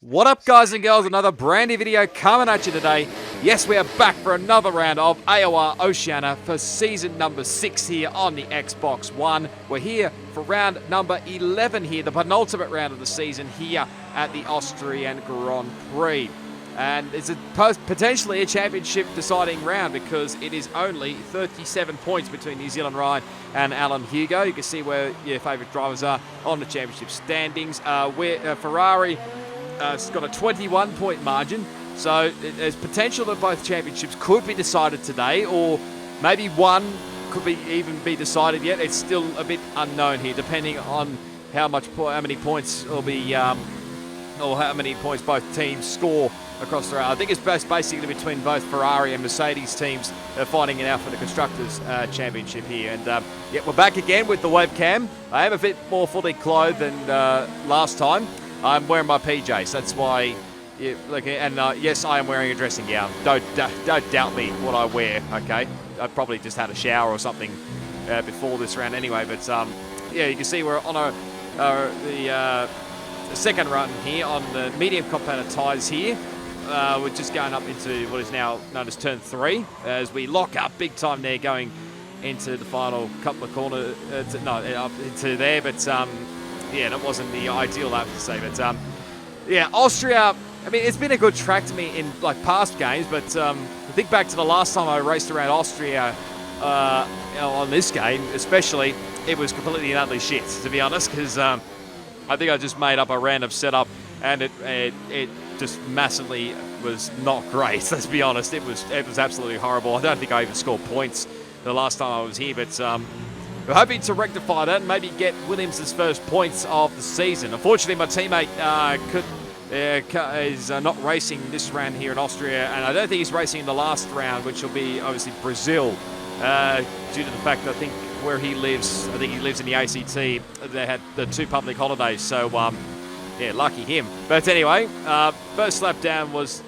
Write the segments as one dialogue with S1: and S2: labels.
S1: What up, guys and girls? Another brand new video coming at you today. Yes, we are back for another round of AOR Oceania for season number 6 here on the Xbox One. We're here for round number 11 here, the penultimate round of the season here at the Austrian Grand Prix. And it's potentially a championship deciding round because it is only 37 points between New Zealand Ryan and Alan Hugo. You can see where your favourite drivers are on the championship standings. Ferrari has got a 21-point margin, so there's potential that both championships could be decided today, or maybe one could even be decided yet. It's still a bit unknown here, depending on how many points will be, or how many points both teams score across the round. I think it's basically between both Ferrari and Mercedes teams fighting it out for the Constructors' Championship here. And yeah, we're back again with the webcam. I am a bit more fully clothed than last time. I'm wearing my PJs, that's why. Yeah, and yes, I am wearing a dressing gown. Don't doubt me what I wear. Okay, I probably just had a shower or something before this round anyway. But yeah, you can see we're on the second run here on the medium compounded tyres here. We're just going up into what is now known as turn 3 as we lock up big time there, going into the final couple of corners. Up into there, but yeah, that wasn't the ideal, I have to say. But yeah, Austria. I mean, it's been a good track to me in like past games, but I think back to the last time I raced around Austria on this game, especially, it was completely and utterly shit, to be honest, because I think I just made up a random setup and it just massively was not great. Let's be honest, it was absolutely horrible. I don't think I even scored points the last time I was here, but we're hoping to rectify that and maybe get Williams' first points of the season. Unfortunately, my teammate is not racing this round here in Austria, and I don't think he's racing in the last round, which will be obviously Brazil, due to the fact that I think where he lives, I think he lives in the ACT, they had the 2 public holidays, so yeah, lucky him. But anyway, first lap down was,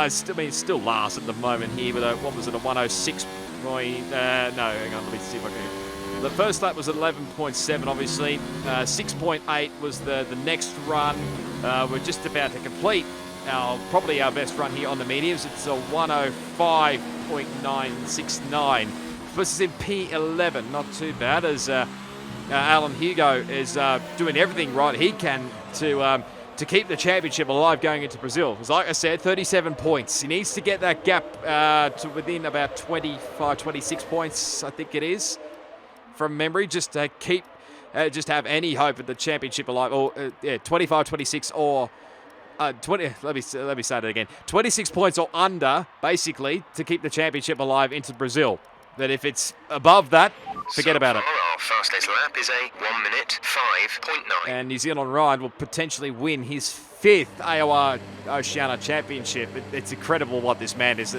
S1: still last at the moment here, with what was it, a 106 point, no, hang on, let me see if I can. The first lap was 11.7, obviously. 6.8 was the next run. We're just about to complete probably our best run here on the mediums. It's a 105.969. This is in P11, not too bad, as Alan Hugo is doing everything right he can to keep the championship alive going into Brazil. Because like I said, 37 points. He needs to get that gap to within about 25, 26 points, I think it is, from memory, just to keep, just have any hope of the championship alive. Or yeah, 25, 26, or 20. Let me say that again. 26 points or under, basically, to keep the championship alive into Brazil. But if it's above that, forget about it.
S2: Our fastest lap is a 1 minute 5.9.
S1: And New Zealand Ryan will potentially win his 5th AOR Oceania Championship. It's incredible what this man is.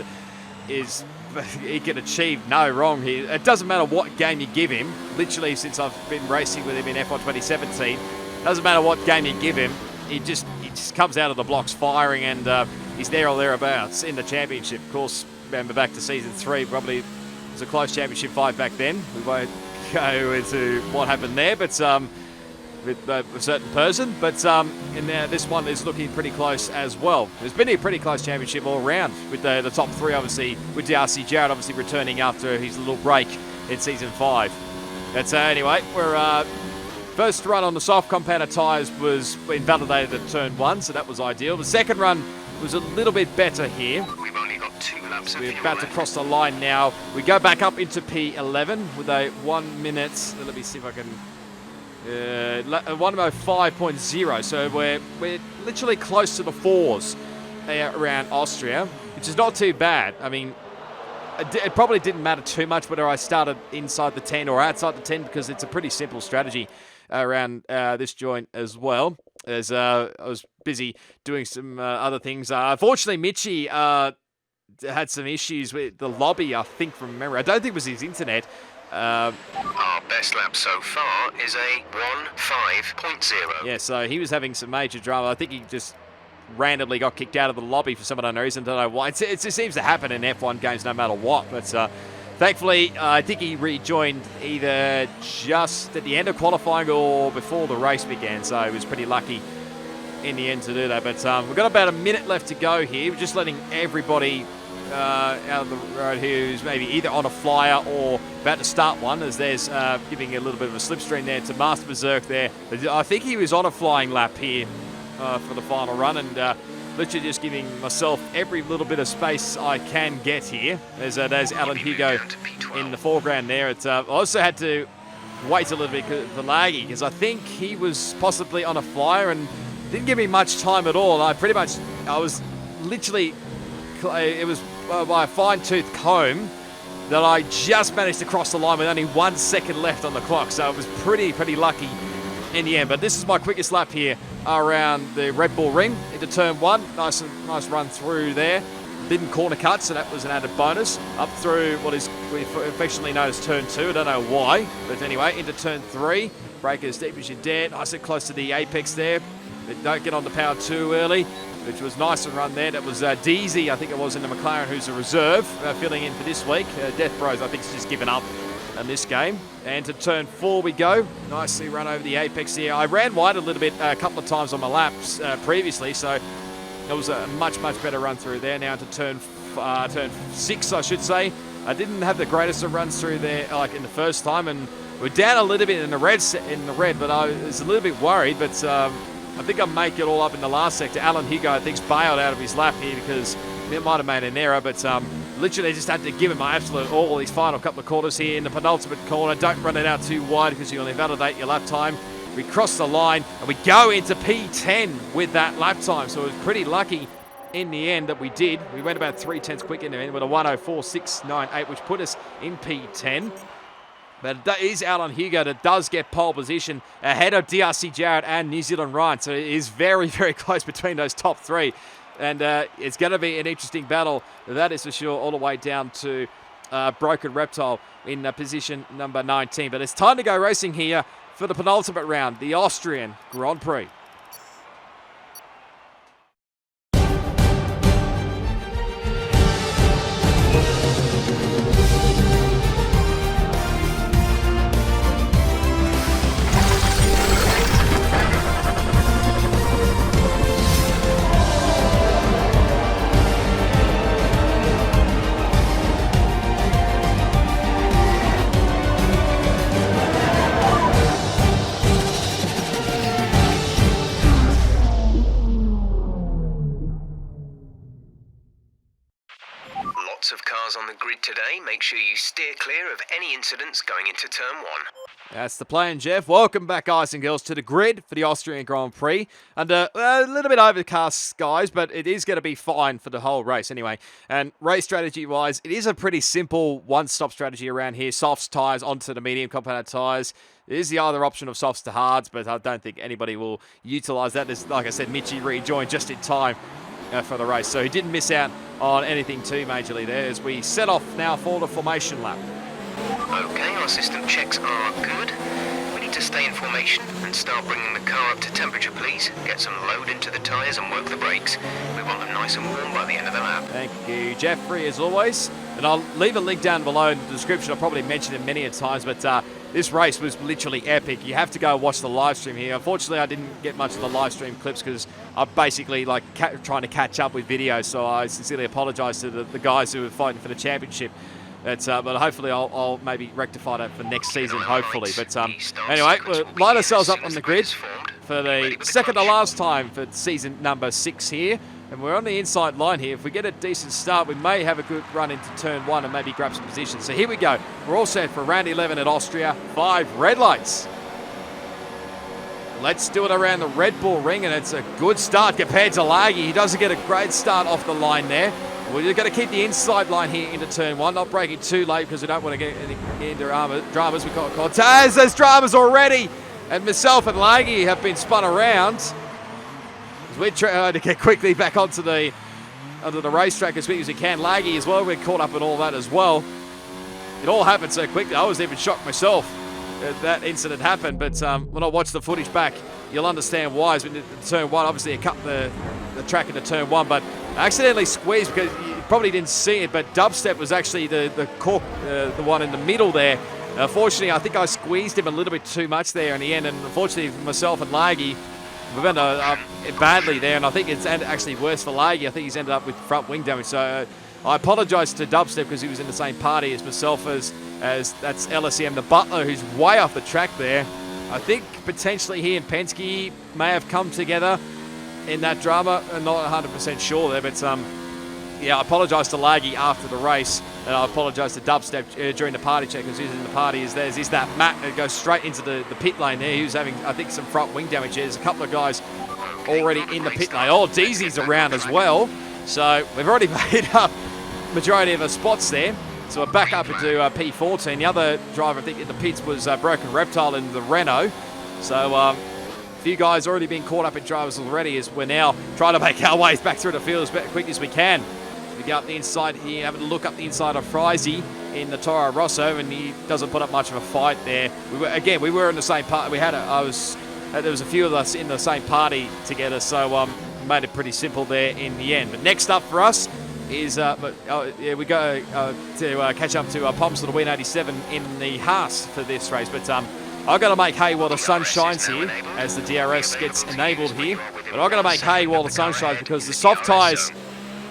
S1: He can achieve no wrong here. It doesn't matter what game you give him. Literally, since I've been racing with him in F1 2017, doesn't matter what game you give him. He just comes out of the blocks firing, and he's there or thereabouts in the championship. Of course, remember back to season 3, probably it was a close championship fight back then. We won't go into what happened there, but with a certain person, but and this one is looking pretty close as well. There's been a pretty close championship all around, with the top 3 obviously, with Darcy Jarrett obviously returning after his little break in season 5. But anyway, we're first run on the soft compounded tyres was invalidated at turn 1, so that was ideal. The second run was a little bit better here.
S2: We've only got 2 laps of fuel
S1: We're about to
S2: left.
S1: cross the line now. We go back up into P11 with a 1 minute. Let me see if I can. 105.0, so we're literally close to the 4s around Austria, which is not too bad. I mean, it probably didn't matter too much whether I started inside the 10 or outside the 10, because it's a pretty simple strategy around this joint as well. As I was busy doing some other things. Unfortunately, Mitchie had some issues with the lobby, I think, from memory. I don't think it was his internet.
S2: Our best lap so far is a 1.5.0.
S1: Yeah, so he was having some major drama. I think he just randomly got kicked out of the lobby for some unknown reason. Don't know why. It seems to happen in F1 games no matter what. But thankfully, I think he rejoined either just at the end of qualifying or before the race began. So he was pretty lucky in the end to do that. But we've got about a minute left to go here. We're just letting everybody out of the road here who's maybe either on a flyer or about to start one, as there's giving a little bit of a slipstream there to Master Berserk there. I think he was on a flying lap here for the final run, and literally just giving myself every little bit of space I can get here. There's Alan Hugo in the foreground there. I also had to wait a little bit for Laggy, because I think he was possibly on a flyer and didn't give me much time at all. I was literally, it was by a fine-tooth comb that I just managed to cross the line with only 1 second left on the clock. So it was pretty lucky in the end. But this is my quickest lap here around the Red Bull Ring into turn 1. Nice run through there. Didn't corner cut, so that was an added bonus. Up through what is affectionately known as turn 2. I don't know why, but anyway, into turn 3. Brake as deep as you dare. Nice and close to the apex there. But don't get on the power too early, which was nice and run there. That was Deasy, I think it was, in the McLaren, who's a reserve, filling in for this week. Death Bros, I think, has just given up in this game. And to turn 4 we go. Nicely run over the apex here. I ran wide a little bit a couple of times on my laps previously, so it was a much better run through there. Now to turn 6, I should say. I didn't have the greatest of runs through there like in the first time, and we're down a little bit in the red, but I was a little bit worried. But I think I make it all up in the last sector. Alan Hugo, I think's bailed out of his lap here because it might have made an error, but literally just had to give him my absolute all these final couple of quarters here in the penultimate corner. Don't run it out too wide because you'll invalidate your lap time. We cross the line and we go into P10 with that lap time, so it was pretty lucky in the end that we did. We went about 3/10 quick in the end with a 1:04.698, which put us in P10. But that is Alan Hugo that does get pole position ahead of DRC Jarrett and New Zealand Ryan. So it is very close between those top 3. And it's going to be an interesting battle, that is for sure, all the way down to Broken Reptile in position number 19. But it's time to go racing here for the penultimate round, the Austrian Grand Prix.
S2: Of cars on the grid today. Make sure you steer clear of any incidents going into turn 1.
S1: That's the plan, Jeff. Welcome back, guys and girls, to the grid for the Austrian Grand Prix. Under a little bit overcast skies, but it is going to be fine for the whole race anyway. And race strategy-wise, it is a pretty simple one-stop strategy around here. Softs tyres onto the medium compound tyres. There is the other option of softs to hards, but I don't think anybody will utilise that. There's, like I said, Mitchie rejoined just in time for the race, so he didn't miss out on anything too majorly there as we set off now for the formation lap.
S2: Okay, our system checks are good. We need to stay in formation and start bringing the car up to temperature, please. Get some load into the tyres and work the brakes. We want them nice and warm by the end of the lap.
S1: Thank you, Jeffrey, as always. And I'll leave a link down below in the description. I'll probably mention it many a times, but this race was literally epic. You have to go watch the live stream here. Unfortunately, I didn't get much of the live stream clips because I'm basically like trying to catch up with videos. So I sincerely apologise to the guys who were fighting for the championship. But hopefully I'll maybe rectify that for next season, hopefully. But anyway, we'll line ourselves up on the grid for the second to last time for season number 6 here. And we're on the inside line here. If we get a decent start, we may have a good run into turn 1 and maybe grab some position. So here we go. We're all set for round 11 at Austria. 5 red lights. Let's do it around the Red Bull Ring, and it's a good start compared to Laggy. He doesn't get a great start off the line there. We're going to keep the inside line here into turn 1, not breaking too late because we don't want to get into dramas. We've got Cortez. There's dramas already. And myself and Laggy have been spun around. We're trying to get quickly back onto the racetrack as quick as we can. Laggy as well, we're caught up in all that as well. It all happened so quickly. I was even shocked myself that incident happened, but when I watch the footage back, you'll understand why. As we did turn 1, obviously I cut the track into turn 1, but I accidentally squeezed because you probably didn't see it, but Dubstep was actually the cork, the one in the middle there. Fortunately, I think I squeezed him a little bit too much there in the end, and unfortunately myself and Laggy we've ended badly there, and I think it's actually worse for Lagi. I think he's ended up with front wing damage. So I apologise to Dubstep because he was in the same party as myself as that's LSM the Butler, who's way off the track there. I think potentially he and Penske may have come together in that drama. I'm not 100% sure there, but yeah, I apologise to Lagi after the race, and I apologise to Dubstep during the party check because he's in the party. Is that Matt that goes straight into the pit lane there? He was having, I think, some front wing damage. There's a couple of guys already in the pit lane. Oh, Deezy's around as well. So we've already made up majority of the spots there. So we're back up into P14. The other driver, I think, in the pits was Broken Reptile in the Renault. So a few guys already been caught up in drivers already as we're now trying to make our ways back through the field as quick as we can. We go up the inside here, having a look up the inside of Frizy in the Toro Rosso, and he doesn't put up much of a fight there. We were in the same party. There was a few of us in the same party together, so made it pretty simple there in the end. But next up for us is we go to catch up to Poms for the win 87 in the Haas for this race. But I've got to make hay while the sun shines here as the DRS gets enabled here. But I've got to make hay while the sun shines because the soft tyres,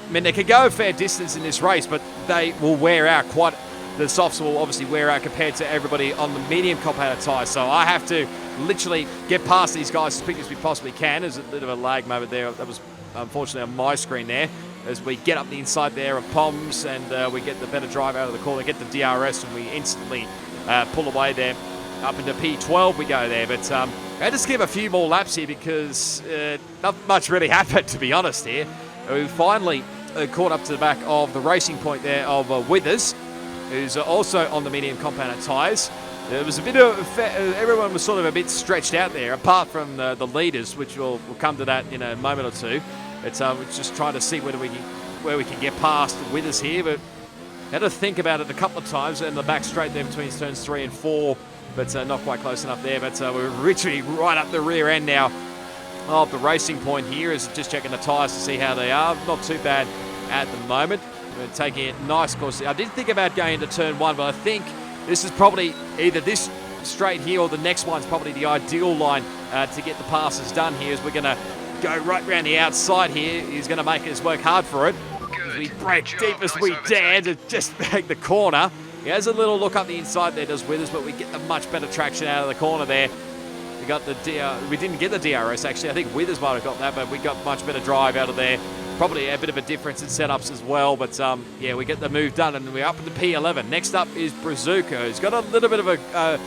S1: I mean, they can go a fair distance in this race, but they will wear out quite. The softs will obviously wear out compared to everybody on the medium compounded tyres. So I have to literally get past these guys as quick as we possibly can. There's a bit of a lag moment there. That was unfortunately on my screen there. As we get up the inside there of Poms and we get the better drive out of the corner, get the DRS, and we instantly pull away there. Up into P12 we go there. But I had to skip a few more laps here because not much really happened, to be honest here. We finally caught up to the back of the Racing Point there of Withers, who's also on the medium compounded tyres. There was a bit of everyone was sort of a bit stretched out there, apart from the leaders, which we'll come to that in a moment or two. But we're just trying to see where we can get past Withers here. But had to think about it a couple of times in the back straight there between turns 3 and 4, but not quite close enough there. But we're literally right up the rear end now of the Racing Point here, is just checking the tyres to see how they are. Not too bad at the moment. We're taking it nice course. I did think about going into turn 1, but I think this is probably either this straight here or the next one's probably the ideal line to get the passes done here, as we're going to go right round the outside here. He's going to make us work hard for it. As we break deep as we dare to just make the corner. He has a little look up the inside there, does Withers, but we get the much better traction out of the corner there. We didn't get the DRS actually. I think Withers might have got that, but we got much better drive out of there. Probably a bit of a difference in setups as well, but yeah, we get the move done and we're up into P11. Next up is Brazuca, who's got a little bit of a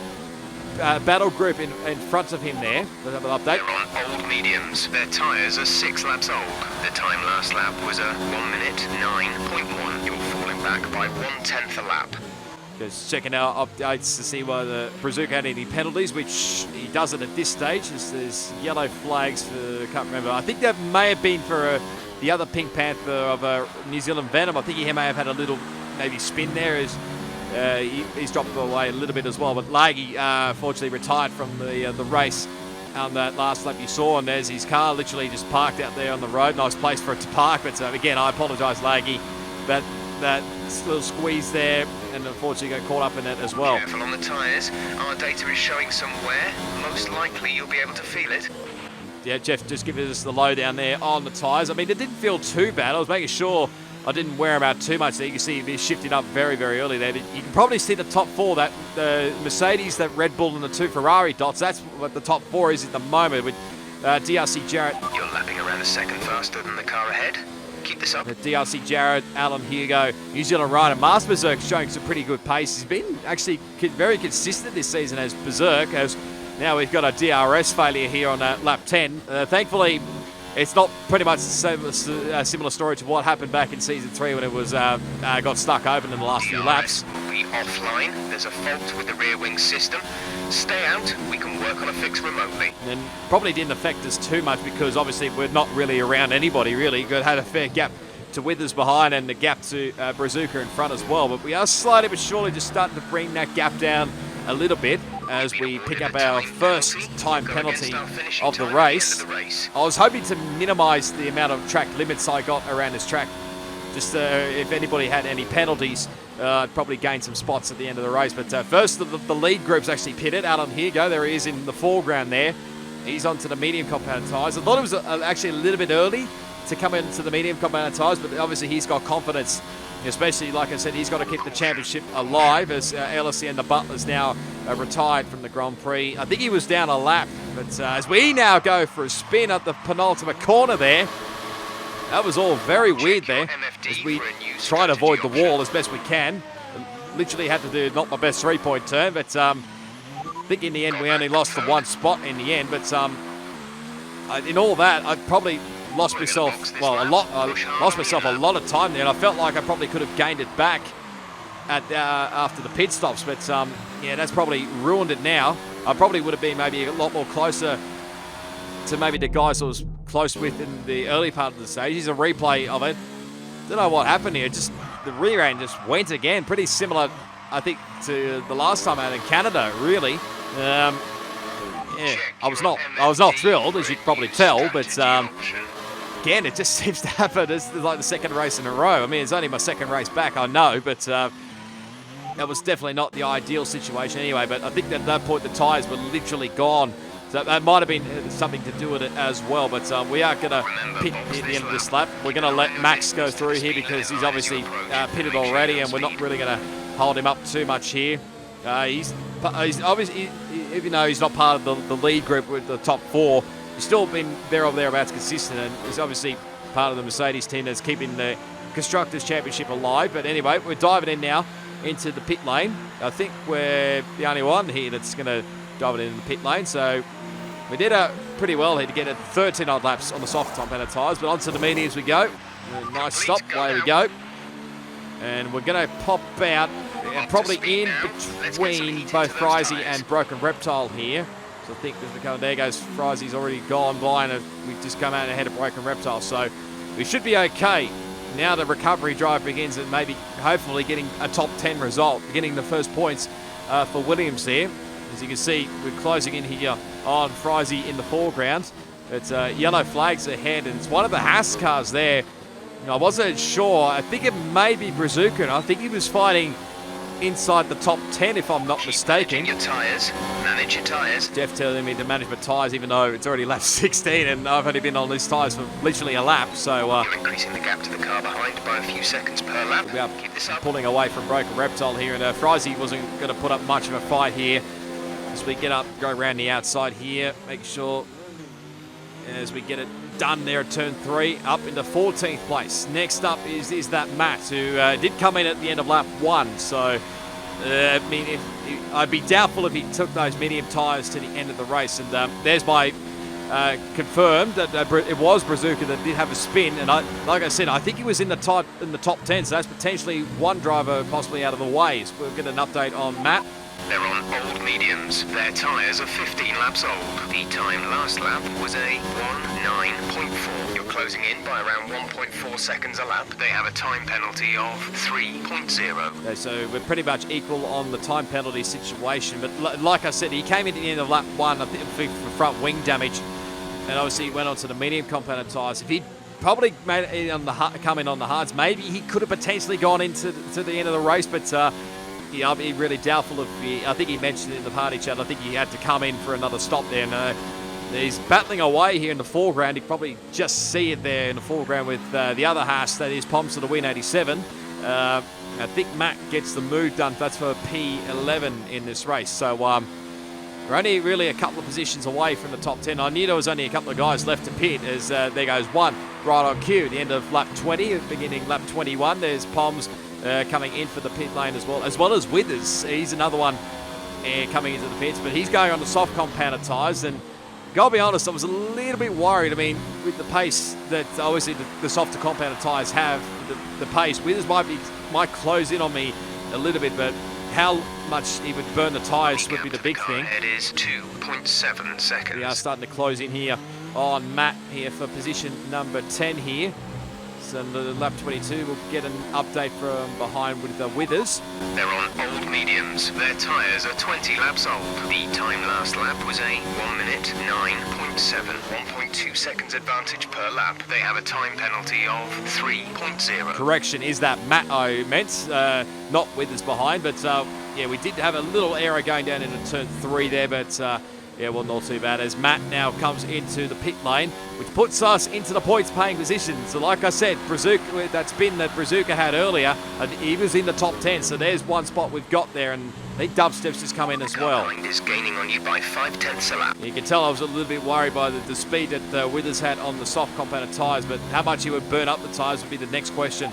S1: battle group in front of him there. Let's have an update.
S2: They're on old mediums. Their tyres are 6 laps old. The time last lap was a 1 minute 9.1. You're falling back by 1/10 a lap.
S1: Just checking our updates to see whether Brazuca had any penalties, which he doesn't at this stage. There's yellow flags for, I can't remember. I think that may have been for the other Pink Panther of New Zealand Venom. I think he may have had a little maybe spin there. He's dropped away a little bit as well. But Lagi fortunately retired from the race on that last lap you saw, and there's his car literally just parked out there on the road. Nice place for it to park, but again, I apologise, Lagi. That little squeeze there, and unfortunately got caught up in it as well.
S2: Careful on the tyres. Our data is showing some wear. Most likely you'll be able to feel it.
S1: Yeah, Jeff just giving us the lowdown there on the tyres. I mean, it didn't feel too bad. I was making sure I didn't wear them out too much there. You can see it shifting up very, very early there. You can probably see the top 4, that the Mercedes, that Red Bull, and the 2 Ferrari dots. That's what the top 4 is at the moment with DRC Jarrett.
S2: You're lapping around a second faster than the car ahead. Keep this up.
S1: DRC Jarrett, Alan Hugo, New Zealand rider. Master Berserk showing some pretty good pace. He's been actually very consistent this season as Berserk, as now we've got a DRS failure here on lap 10. Thankfully, it's not pretty much a similar story to what happened back in season 3 when it was got stuck open in the last few laps.
S2: Will be offline. There's a fault with the rear wing system. Stay out. We can work on a fix remotely.
S1: And probably didn't affect us too much because obviously we're not really around anybody really. We had a fair gap to Withers behind and the gap to Brazuca in front as well. But we are slowly but surely just starting to bring that gap down a little bit as we pick up our first time penalty of the race. I was hoping to minimise the amount of track limits I got around this track. Just if anybody had any penalties, I'd probably gain some spots at the end of the race. But first, the lead group's actually pitted. Alan Hugo, there he is in the foreground there. He's onto the medium compound tyres. I thought it was actually a little bit early to come into the medium compound tyres, but obviously he's got confidence, especially, like I said, he's got to keep the championship alive as Ellisy and the Butler's now retired from the Grand Prix. I think he was down a lap, but as we now go for a spin at the penultimate corner there, that was all very weird there as we try to avoid the wall as best we can. Literally had to do not my best three-point turn, but I think in the end we only lost the one spot in the end. But in all that, I probably lost myself a lot of time there, and I felt like I probably could have gained it back at after the pit stops. But yeah, that's probably ruined it now. I probably would have been maybe a lot more closer to maybe the guys I was close with in the early part of the stage. Here's a replay of it. Don't know what happened here. Just the rear end just went again. Pretty similar, I think, to the last time out in Canada, really. Yeah, I was not thrilled, as you can probably tell, but again, it just seems to happen. It's like the second race in a row. I mean, it's only my second race back, I know, but that was definitely not the ideal situation anyway. But I think that at that point the tyres were literally gone. So that might have been something to do with it as well. But we are going to pit at the end of this lap. We're going to let Max go through here because he's obviously pitted already, and we're not really going to hold him up too much here. He's obviously, even though he's not part of the lead group with the top four, he's still been there or thereabouts consistent, and he's obviously part of the Mercedes team that's keeping the Constructors' Championship alive. But anyway, we're diving in now into the pit lane. I think we're the only one here that's going to dive it in the pit lane. So we did pretty well here to get 13 odd laps on the soft compound tyres, but onto the mediums we go. Nice stop, away we go. And we're going to pop out and probably in between both Frizy and Broken Reptile here. So I think there goes Frizy's already gone blind, and we've just come out ahead of Broken Reptile. So we should be okay. Now the recovery drive begins, and maybe hopefully getting a top 10 result, getting the first points for Williams there. As you can see, we're closing in here on Frizy in the foreground. It's yellow flags ahead, and it's one of the Haas cars there. I wasn't sure. I think it may be Brazuca, and I think he was fighting inside the top 10, if I'm not mistaken.
S2: Manage your tyres.
S1: Jeff telling me to manage my tyres, even though it's already lap 16, and I've only been on these tyres for literally a lap. So
S2: you're increasing the gap to the car behind by a few seconds per lap.
S1: We are
S2: Keep this up.
S1: pulling away from Broken Reptile here, and Frizy wasn't going to put up much of a fight here. As we get up, go around the outside here, make sure as we get it done there at turn 3, up into 14th place. Next up is that Matt, who did come in at the end of lap 1. So, I mean, I'd be doubtful if he took those medium tyres to the end of the race. And there's my confirmed that it was Brazuca that did have a spin. And like I said, I think he was in the top 10. So that's potentially one driver possibly out of the way. So we'll get an update on Matt.
S2: They're on old mediums. Their tyres are 15 laps old. The time last lap was a 1:09.4. You're closing in by around 1.4 seconds a lap. They have a time penalty of 3.0.
S1: Okay, so we're pretty much equal on the time penalty situation. But like I said, he came in at the end of lap 1, I think, for front wing damage. And obviously he went on to the medium compounded tyres. If he'd probably made it come in on the hards, maybe he could have potentially gone into the end of the race. But yeah, I'll be really doubtful if I think he mentioned it in the party chat. I think he had to come in for another stop there. And he's battling away here in the foreground. You can probably just see it there in the foreground with the other Haas, that is Poms to the win 87. I think Matt gets the move done. That's for P11 in this race. So we're only really a couple of positions away from the top 10. I knew there was only a couple of guys left to pit, as there goes one right on cue at the end of lap 20, beginning lap 21. There's Poms coming in for the pit lane as well as Withers. He's another one coming into the pits, but he's going on the soft compounded tyres. And gotta be honest, I was a little bit worried. I mean, with the pace that obviously the softer compounded tyres have, the pace, Withers might close in on me a little bit, but how much he would burn the tyres would be the big thing.
S2: It is 2.7 seconds.
S1: We are starting to close in here on Matt here for position number 10 here. So the lap 22, we'll get an update from behind with the Withers.
S2: They're on old mediums. Their tyres are 20 laps old. The time last lap was a 1:09.7, 1.2 seconds advantage per lap. They have a time penalty of 3.0.
S1: Correction, is that Matt I meant, not Withers behind, but yeah, we did have a little error going down into turn 3 there, but Yeah, well, not too bad as Matt now comes into the pit lane, which puts us into the points-paying position. So like I said, Brazuca, that spin that Brazuca had earlier, he was in the top 10. So there's one spot we've got there, and I think Dubstep's just come in as well.
S2: Is gaining on you by 0.5 a lap.
S1: You can tell I was a little bit worried by the speed that Withers had on the soft compounded tyres, but how much he would burn up the tyres would be the next question.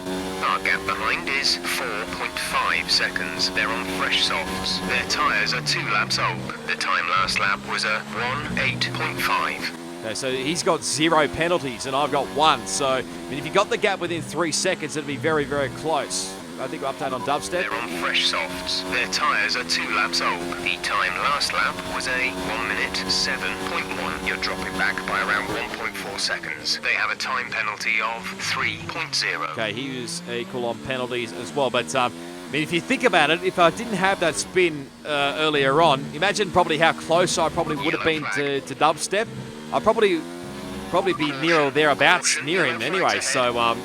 S2: Our gap behind is 4.5 seconds. They're on fresh softs. Their tyres are 2 laps old. The time last lap was a 1:8.5.
S1: Okay, so he's got 0 penalties and I've got 1. So I mean, if you got the gap within 3 seconds, it'd be very, very close. I think we'll update on Dubstep.
S2: They're on fresh softs. Their tyres are 2 laps old. The time last lap was a 1:07.1. You're dropping back by around 1.4 seconds. They have a time penalty of 3.0.
S1: Okay, he was equal on penalties as well. But I mean, if you think about it, if I didn't have that spin earlier on, imagine probably how close I probably would have been to Dubstep. I'd probably be near or thereabouts near him anyway. So I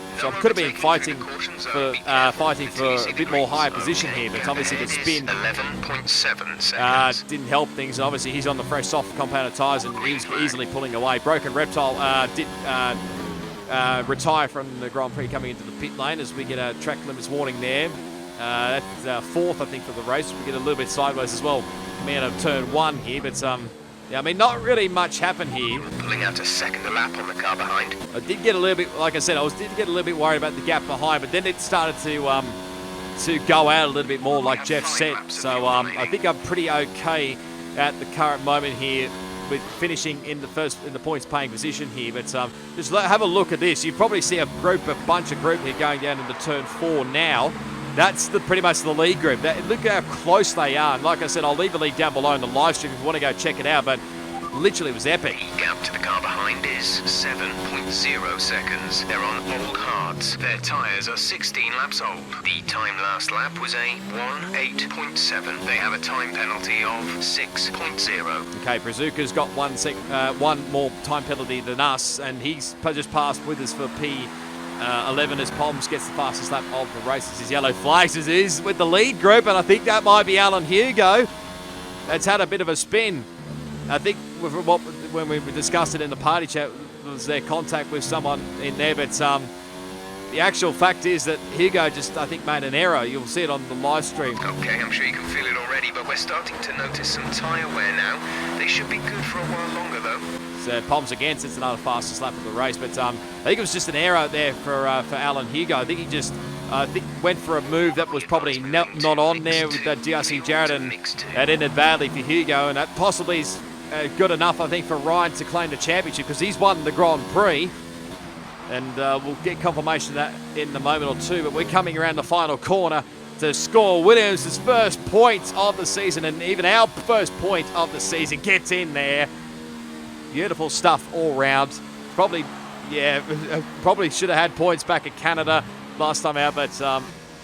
S1: could have been fighting for a bit more higher position here. But obviously the spin
S2: 11.7 seconds.
S1: Didn't help things. And obviously he's on the fresh soft compounded tyres and he was easily pulling away. Broken Reptile did retire from the Grand Prix coming into the pit lane as we get a track limits warning there. That's fourth, I think, for the race. We get a little bit sideways as well. Coming out of turn 1 here, but yeah, I mean, not really much happened here.
S2: Pulling out a second a lap on the car behind.
S1: I did get a little bit, like I said, did get a little bit worried about the gap behind, but then it started to go out a little bit more, like Jeff said. So I think I'm pretty okay at the current moment here with finishing in the points paying position here. But just have a look at this. You probably see a bunch of group here going down into turn 4 now. That's pretty much the lead group. Look how close they are. And like I said, I'll leave the lead down below in the live stream if you want to go check it out. But literally, it was epic.
S2: The gap to the car behind is 7.0 seconds. They're on old hards. Their tyres are 16 laps old. The time last lap was a 1:8.7. They have a time penalty of 6.0.
S1: Okay, Brazuca's got one more time penalty than us, and he's just passed with us for P11 as Poms gets the fastest lap of the race. His yellow flags is with the lead group, and I think that might be Alan Hugo. That's had a bit of a spin. I think when we discussed it in the party chat, was there contact with someone in there, but the actual fact is that Hugo just, I think, made an error. You'll see it on the live stream.
S2: Okay, I'm sure you can feel it already, but we're starting to notice some tyre wear now. They should be good for a while longer, though.
S1: So Poms again, it's another fastest lap of the race, but I think it was just an error there for Alan Hugo. I think he just went for a move that was probably not on there with that DRC Jarrett, and that ended badly for Hugo, and that possibly is good enough, I think, for Ryan to claim the championship because he's won the Grand Prix. And we'll get confirmation of that in a moment or two. But we're coming around the final corner to score Williams' first point of the season. And even our first point of the season gets in there. Beautiful stuff all round. Probably should have had points back at Canada last time out. But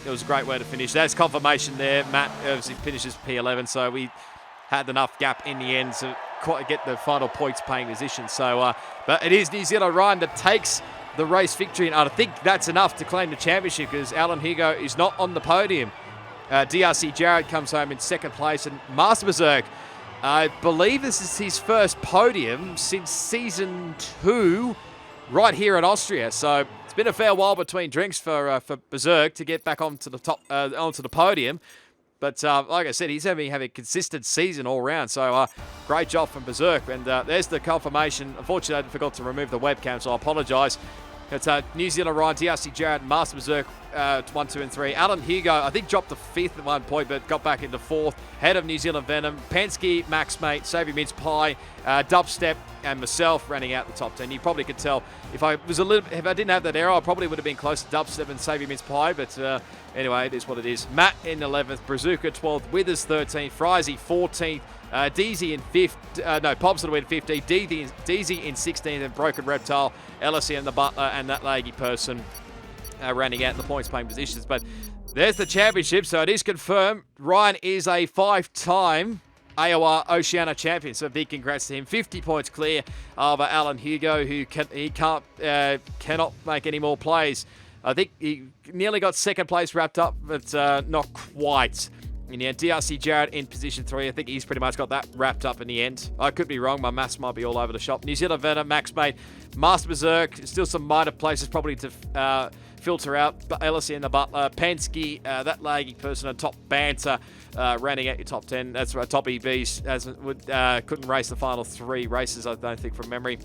S1: it was a great way to finish. That's confirmation there. Matt obviously finishes P11. So we had enough gap in the end to get the final points paying position. So, but it is New Zealand Ryan that takes the race victory, and I think that's enough to claim the championship because Alan Hugo is not on the podium. DRC Jarrett comes home in second place, and Master Berserk, I believe this is his first podium since season 2 right here in Austria. So it's been a fair while between drinks for Berserk to get back onto the top, onto the podium. But like I said, he's having a consistent season all round. So great job from Berserk. And there's the confirmation. Unfortunately, I forgot to remove the webcam, so I apologise. It's New Zealand Ryan, DRC Jarrett, Master Berserk 1, 2, and 3. Alan Hugo, I think, dropped to 5th at one point, but got back into 4th. Head of New Zealand Venom, Penske, Max Mate, Saviour Mince Pie, Dubstep, and myself running out the top 10. You probably could tell if I didn't have that error, I probably would have been close to Dubstep and Saviour Mince Pie. But anyway, it is what it is. Matt in 11th, Brazuca 12th, Withers 13th, Frizy 14th. DZ in 5th, Pops will win 15th, DZ in 16th, and Broken Reptile, Ellis and the Butler, and that leggy person rounding out in the points paying positions. But there's the championship, so it is confirmed. Ryan is a 5-time AOR Oceania champion, so big congrats to him. 50 points clear of Alan Hugo, who cannot make any more plays. I think he nearly got second place wrapped up, but not quite. And yeah, DRC Jarrett in position 3. I think he's pretty much got that wrapped up in the end. I could be wrong. My maths might be all over the shop. New Zealand Venom, Max Mate, Master Berserk. Still some minor places probably to filter out. But Ellis and the Butler, Penske, that lagging person, and Top Banter, rounding out your top 10. That's right, top EVs. Couldn't race the final 3 races, I don't think, from memory.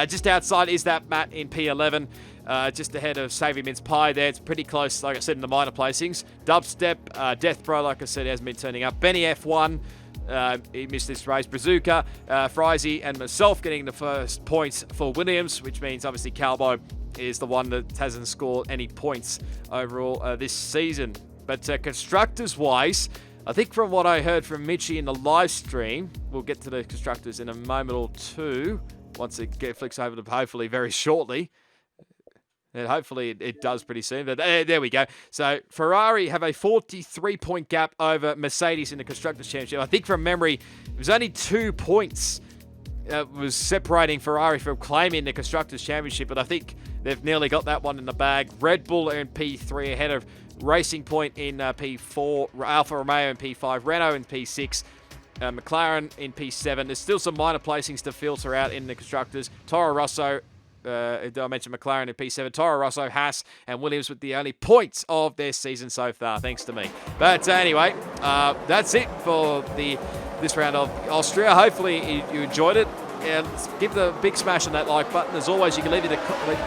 S1: Just outside is that Matt in P11. Just ahead of Savvy Mince Pie there. It's pretty close, like I said, in the minor placings. Dubstep, Death Bro, like I said, hasn't been turning up. Benny F1, he missed this race. Bazooka, Frizy, and myself getting the first points for Williams, which means obviously Calbo is the one that hasn't scored any points overall this season. But constructors-wise, I think from what I heard from Mitchie in the live stream, we'll get to the constructors in a moment or two, once it flicks over to hopefully very shortly. And hopefully it does pretty soon. But there we go. So Ferrari have a 43-point gap over Mercedes in the Constructors' Championship. I think from memory, it was only 2 points was separating Ferrari from claiming the Constructors' Championship. But I think they've nearly got that one in the bag. Red Bull are in P3 ahead of Racing Point in P4, Alfa Romeo in P5, Renault in P6. McLaren in P7. There's still some minor placings to filter out in the Constructors. Toro Rosso, I mentioned McLaren in P7, Toro Rosso, Haas, and Williams with the only points of their season so far, thanks to me. But anyway, that's it for this round of Austria. Hopefully you enjoyed it. And give the big smash on that like button. As always, you can leave the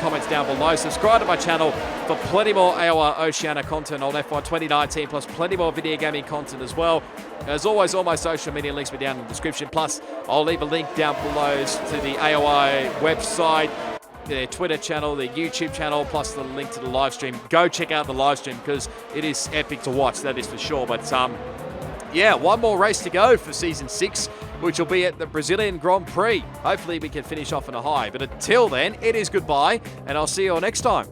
S1: comments down below. Subscribe to my channel for plenty more AOR Oceania content on FY 2019, plus plenty more video gaming content as well. As always, all my social media links will be down in the description. Plus, I'll leave a link down below to the AOI website, their Twitter channel, their YouTube channel, plus the link to the live stream. Go check out the live stream because it is epic to watch, that is for sure. But yeah, one more race to go for Season 6, which will be at the Brazilian Grand Prix. Hopefully we can finish off on a high. But until then, it is goodbye, and I'll see you all next time.